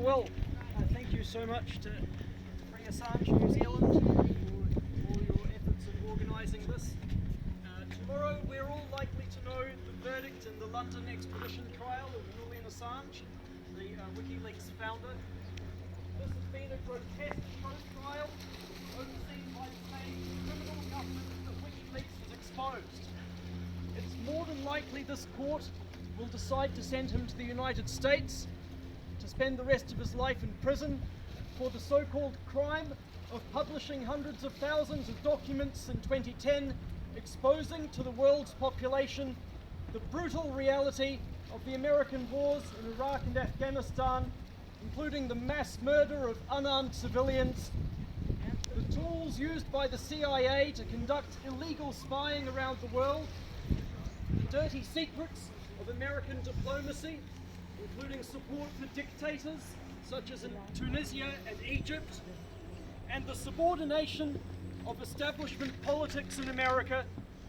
Thank you so much to FreeAssangeNZ New Zealand for all your efforts in organising this. Tomorrow we're all likely to know the verdict in the London extradition trial of Julian Assange, the WikiLeaks founder. This has been a grotesque trial overseen by the same criminal government that WikiLeaks has exposed. It's more than likely this court will decide to send him to the United States to spend the rest of his life in prison for the so-called crime of publishing hundreds of thousands of documents in 2010 exposing to the world's population the brutal reality of the American wars in Iraq and Afghanistan, including the mass murder of unarmed civilians, the tools used by the CIA to conduct illegal spying around the world, the dirty secrets of American diplomacy, including support for dictators such as in Tunisia and Egypt, and the subordination of establishment politics in America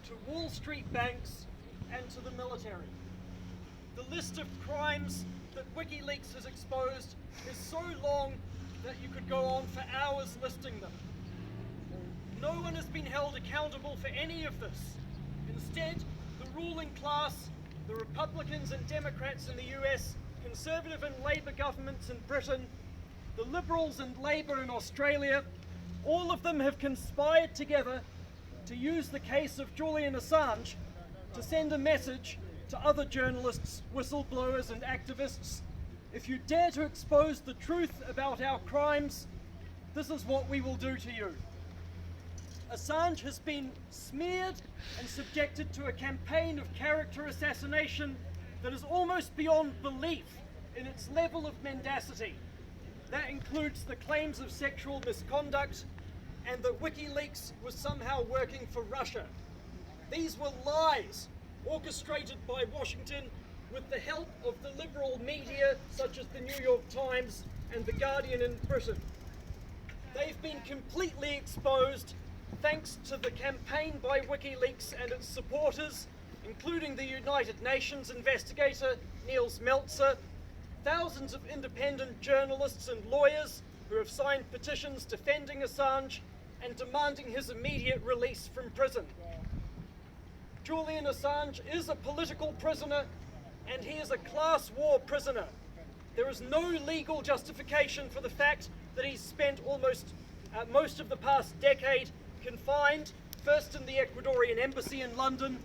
to Wall Street banks and to the military. The list of crimes that WikiLeaks has exposed is so long that you could go on for hours listing them. No one has been held accountable for any of this. Instead, the ruling class, the Republicans and Democrats in the US, Conservative and Labour governments in Britain, the Liberals and Labour in Australia, all of them have conspired together to use the case of Julian Assange to send a message to other journalists, whistleblowers and activists. If you dare to expose the truth about our crimes, this is what we will do to you. Assange has been smeared and subjected to a campaign of character assassination that is almost beyond belief in its level of mendacity. That includes the claims of sexual misconduct and that WikiLeaks was somehow working for Russia. These were lies orchestrated by Washington with the help of the liberal media such as the New York Times and The Guardian in Britain. They've been completely exposed thanks to the campaign by WikiLeaks and its supporters, including the United Nations investigator Niels Meltzer, thousands of independent journalists and lawyers who have signed petitions defending Assange and demanding his immediate release from prison. Julian Assange is a political prisoner and he is a class war prisoner. There is no legal justification for the fact that he's spent most of the past decade confined, first in the Ecuadorian embassy in London,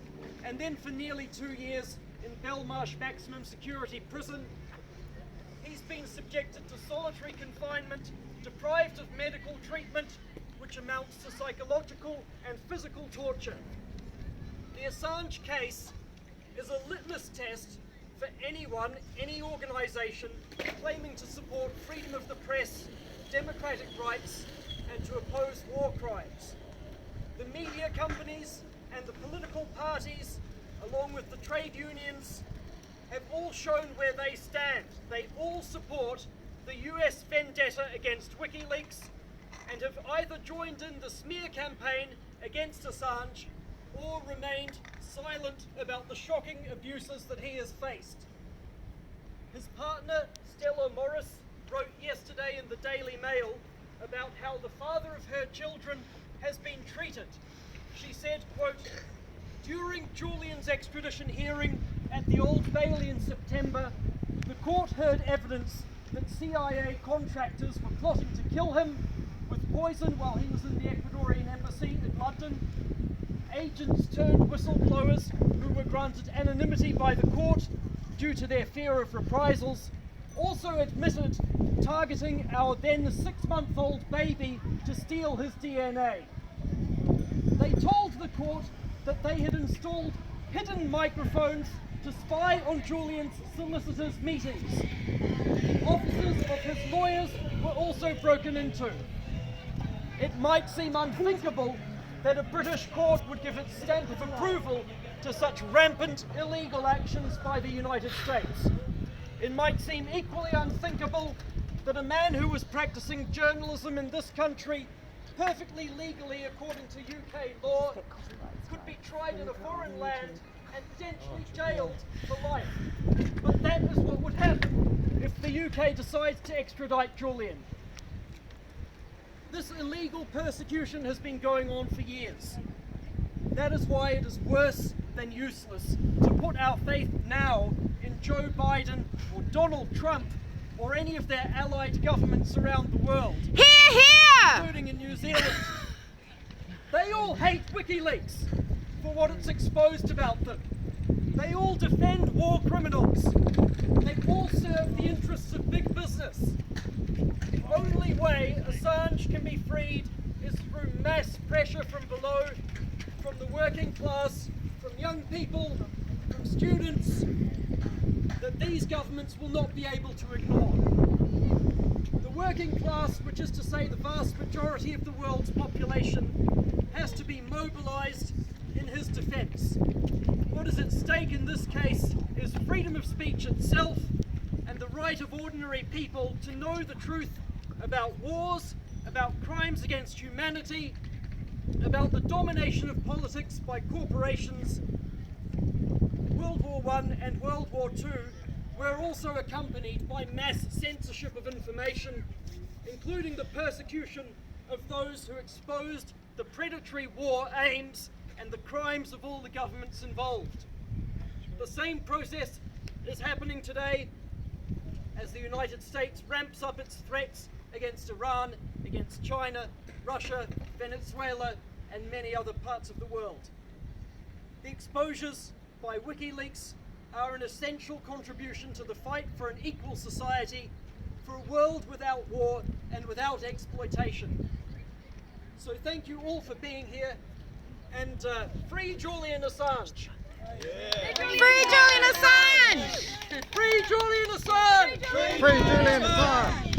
and then for nearly 2 years in Belmarsh maximum security prison. He's been subjected to solitary confinement, deprived of medical treatment, which amounts to psychological and physical torture. The Assange case is a litmus test for anyone, any organisation claiming to support freedom of the press, democratic rights, and to oppose war crimes. The media companies and the political parties, along with the trade unions, have all shown where they stand. They all support the US vendetta against WikiLeaks and have either joined in the smear campaign against Assange or remained silent about the shocking abuses that he has faced. His partner, Stella Morris, wrote yesterday in the Daily Mail about how the father of her children has been treated. She said, quote, "During Julian's extradition hearing at the Old Bailey in September, the court heard evidence that CIA contractors were plotting to kill him with poison while he was in the Ecuadorian embassy in London. Agents turned whistleblowers who were granted anonymity by the court due to their fear of reprisals also admitted targeting our then 6-month-old baby to steal his DNA. They told the court that they had installed hidden microphones to spy on Julian's solicitors' meetings. The offices of his lawyers were also broken into. It might seem unthinkable that a British court would give its stamp of approval to such rampant illegal actions by the United States. It might seem equally unthinkable that a man who was practicing journalism in this country perfectly legally according to UK law could be tried in a foreign land and potentially jailed for life. But that is what would happen if the UK decides to extradite Julian. This illegal persecution has been going on for years. That is why it is worse than useless to put our faith now in Joe Biden or Donald Trump or any of their allied governments around the world. Hear, hear! Including in New Zealand. They all hate WikiLeaks for what it's exposed about them. They all defend war criminals. They all serve the interests of big business. The only way Assange can be freed is through mass pressure from below, from the working class, from young people, from students, that these governments will not be able to ignore. The working class, which is to say the vast majority of the world's population, has to be mobilized in his defense. What is at stake in this case is freedom of speech itself and the right of ordinary people to know the truth about wars, about crimes against humanity, about the domination of politics by corporations. World War I and World War II were also accompanied by mass censorship of information, including the persecution of those who exposed the predatory war aims and the crimes of all the governments involved. The same process is happening today as the United States ramps up its threats against Iran, against China, Russia, Venezuela, and many other parts of the world. The exposures by WikiLeaks are an essential contribution to the fight for an equal society, for a world without war and without exploitation. So thank you all for being here, and free Julian Assange! Yeah. Free Julian Assange! Free Julian Assange! Free Julian Assange!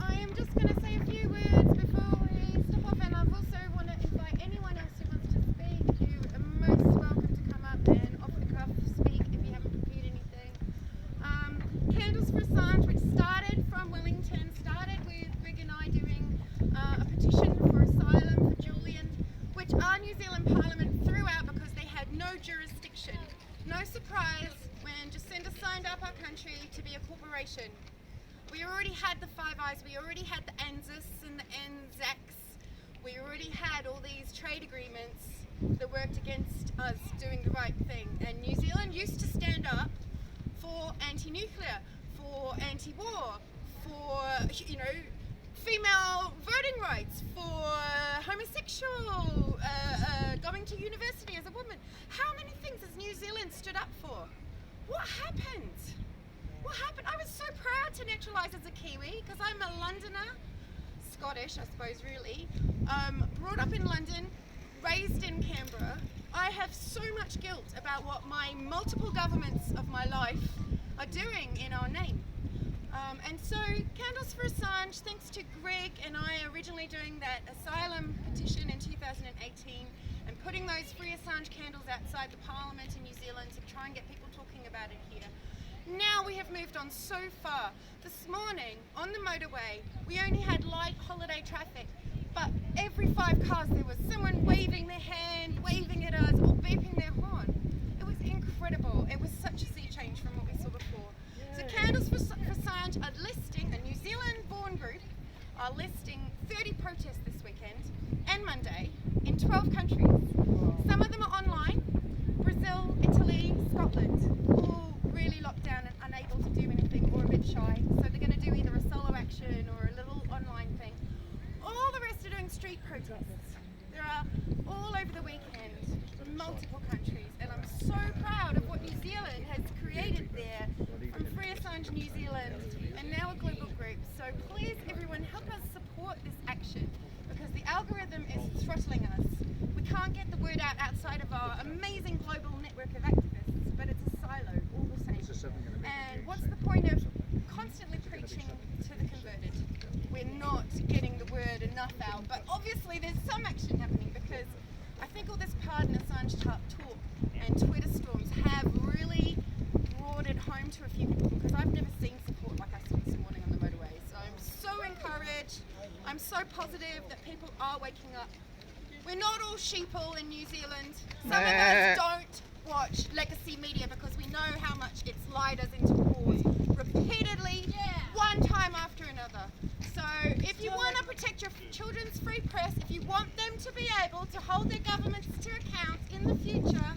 I am just going to say a few words before we stop off, and I also want to invite anyone else who wants to speak. You are most welcome to come up and off the cuff speak if you haven't prepared anything. Candles for Assange, which started from Wellington, started with Greg and I doing a petition for asylum for Julian, which our New Zealand Parliament threw out because they had no jurisdiction. No surprise when Jacinda signed up our country to be a corporation. We already had the Five Eyes, we already had the ANZUS and the ANZACs, we already had all these trade agreements that worked against us doing the right thing. And New Zealand used to stand up for anti-nuclear, for anti-war, for, you know, female voting rights, for homosexual, going to university as a woman. How many things has New Zealand stood up for? What happened? What happened? I was so proud to naturalise as a Kiwi, because I'm a Londoner, Scottish I suppose really, brought up in London, raised in Canberra. I have so much guilt about what my multiple governments of my life are doing in our name. And so Candles for Assange, thanks to Greg and I originally doing that asylum petition in 2018 and putting those Free Assange candles outside the Parliament in New Zealand to try and get people talking about it here. Now we have moved on so far. This morning on the motorway we only had light holiday traffic, but every 5 cars there was someone waving their hand, waving at us or beeping their horn. It was incredible. It was such a sea change from what we saw before. So Candles for Assange are listing, a New Zealand born group, are listing 30 protests this weekend and Monday in 12 countries. Some of them are online, Brazil, Italy, Scotland, all really locked down and unable to do anything or a bit shy. So they're going to do either a solo action or a little online thing. All the rest are doing street protests. There are all over the weekend, multiple countries, and I'm so proud of what New Zealand has created there from Free Assange New Zealand and now a global group. So please everyone help us support this action because the algorithm is throttling us. We can't get the word out outside of our amazing global network of activists, but it's a silo all the same. And what's the point of constantly preaching to the converted? We're not getting the word enough out, but obviously there's some action happening because I think all this pardon Assange talk and Twitter storms have really brought it home to a few people because I've never seen support like I saw this morning on the motorway. So I'm so encouraged, I'm so positive that people are waking up We're not all sheeple in New Zealand. Some of us don't watch legacy media because we know how much it's lied us into wars repeatedly, one time after another. So if you want to protect your children's free press, if you want them to be able to hold their governments to account in the future,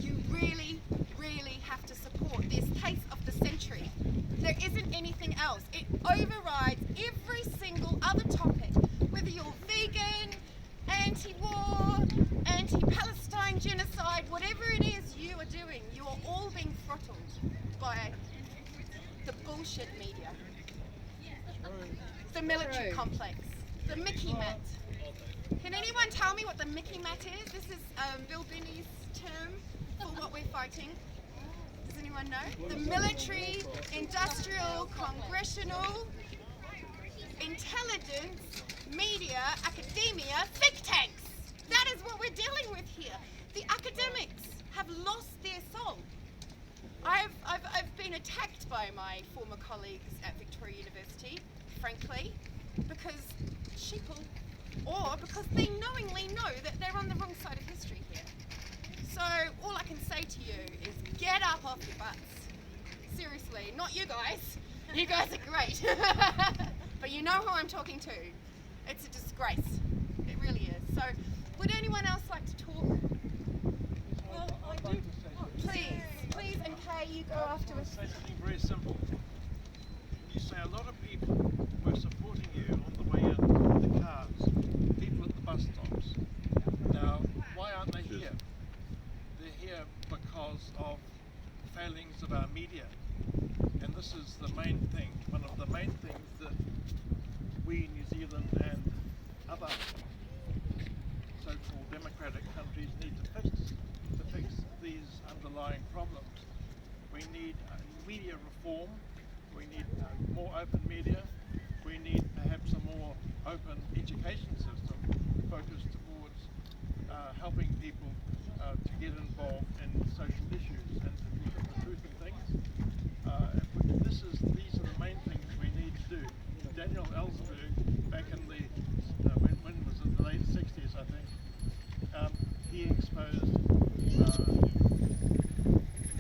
you really, really have to support this case of the century. There isn't anything else. It overrides every single other topic, whether you're vegan, anti-war, anti-Palestine genocide, whatever it is you are doing, you are all being throttled by the bullshit media. The military complex, the Mickey Mat. Can anyone tell me what the Mickey Mat is? This is Bill Binney's term for what we're fighting. Does anyone know? The military, industrial, congressional, intelligence, media, academia, think tanks. That is what we're dealing with here. The academics have lost their soul. I've been attacked by my former colleagues at Victoria University, frankly, because sheeple, or because they knowingly know that they're on the wrong side of history here. So all I can say to you is get up off your butts. Seriously, not you guys. You guys are great. But you know who I'm talking to. It's a disgrace. It really is. So would anyone else like to talk? Well, I do. Please, and Kay, you go afterwards. Say something very simple. You say a lot of people were supporting you on the way in the cars, people at the bus stops. Now, why aren't they here? They're here because of failings of our media. And this is the main thing, one of the main things that we, New Zealand and other so-called democratic countries need to fix these underlying problems. We need media reform, we need more open media, we need perhaps a more open education system focused towards helping people to get involved in social issues and to look at the truth in things. These are the main things we need to do. Daniel Ellsberg, back in the, when was it, the late 60s I think, he exposed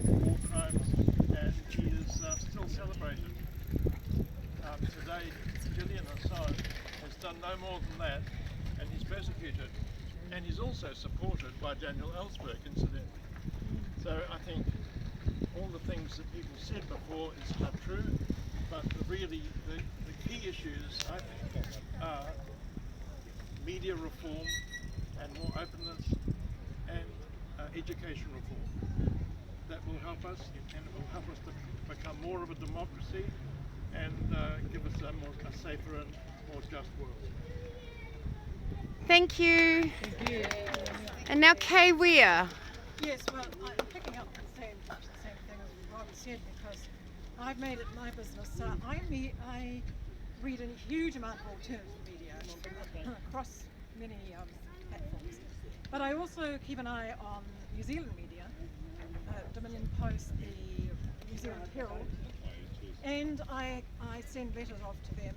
war crimes and he is still celebrated. Today, Julian Assange has done no more than that and he's persecuted. And he's also supported by Daniel Ellsberg, incidentally. So I think all the things that people said before are true, but the key issues, I think, are media reform and more openness and education reform. That will help us, and it will help us to become more of a democracy and give us a safer and more just world. Thank you. And now Kay Weir. Yes, well, I'm picking up the same thing as Rob said because I've made it my business. I read a huge amount of alternative media across many platforms. But I also keep an eye on New Zealand media, Dominion Post, the New Zealand Herald, and I send letters off to them.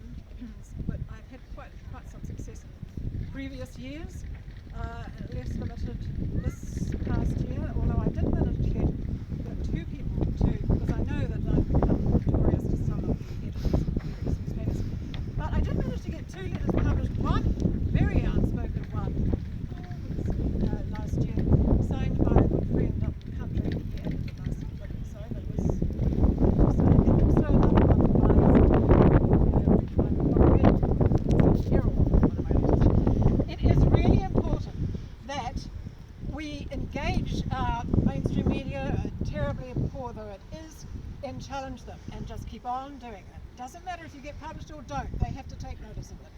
But I've had quite some success in previous years, less limited this past year, although I did manage to get two people because I know that I've become notorious to some of the editors in recent space. But I did manage to get two letters published, one very outspoken one last year, signed by a good friend up the country. He added a nice bit so that was signed, and also another one by which one Herald, one of my letters. It is really important that we engage mainstream media, terribly poor though it is, and challenge them and just keep on doing it. Doesn't matter if you get published or don't, they have to take notice of it.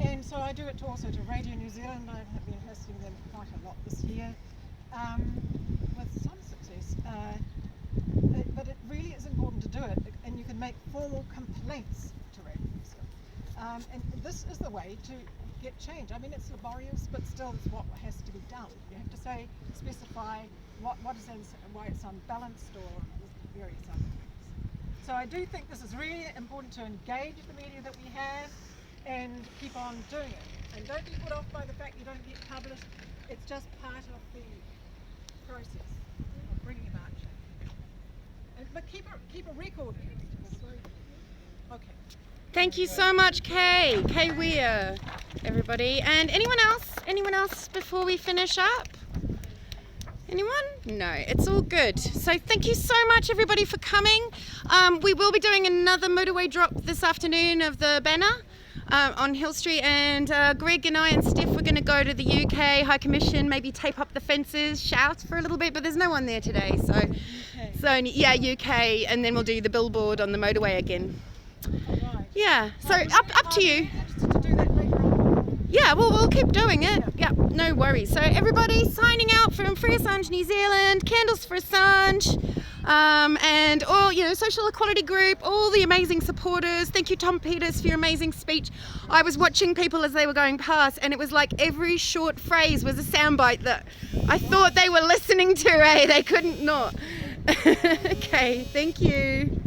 And so I do it also to Radio New Zealand. I have been hosting them quite a lot this year, with some success. But it really is important to do it, and you can make formal complaints to Radio New Zealand. And this is the way to get change. I mean, it's laborious, but still it's what has to be done. You have to specify what is why it's unbalanced or various other things. So I do think this is really important to engage the media that we have and keep on doing it. And don't be put off by the fact you don't get published. It's just part of the process of bringing about change. But keep a record. Okay. Thank you so much, Kay. Kay Weir, everybody. And anyone else? Anyone else before we finish up? Anyone? No, it's all good. So thank you so much, everybody, for coming. We will be doing another motorway drop this afternoon of the banner on Hill Street, and Greg and I and Steph were going to go to the UK High Commission, maybe tape up the fences, shout for a little bit, but there's no one there today. So yeah, UK, and then we'll do the billboard on the motorway again. Right. Yeah, so up to you. Interested to do that later on. Yeah, well, we'll keep doing it. Yeah, no worries. So everybody signing out from Free Assange New Zealand, Candles for Assange, and all, Social Equality Group, all the amazing supporters. Thank you, Tom Peters, for your amazing speech. I was watching people as they were going past, and it was like every short phrase was a soundbite that I thought they were listening to, They couldn't not. Okay, thank you.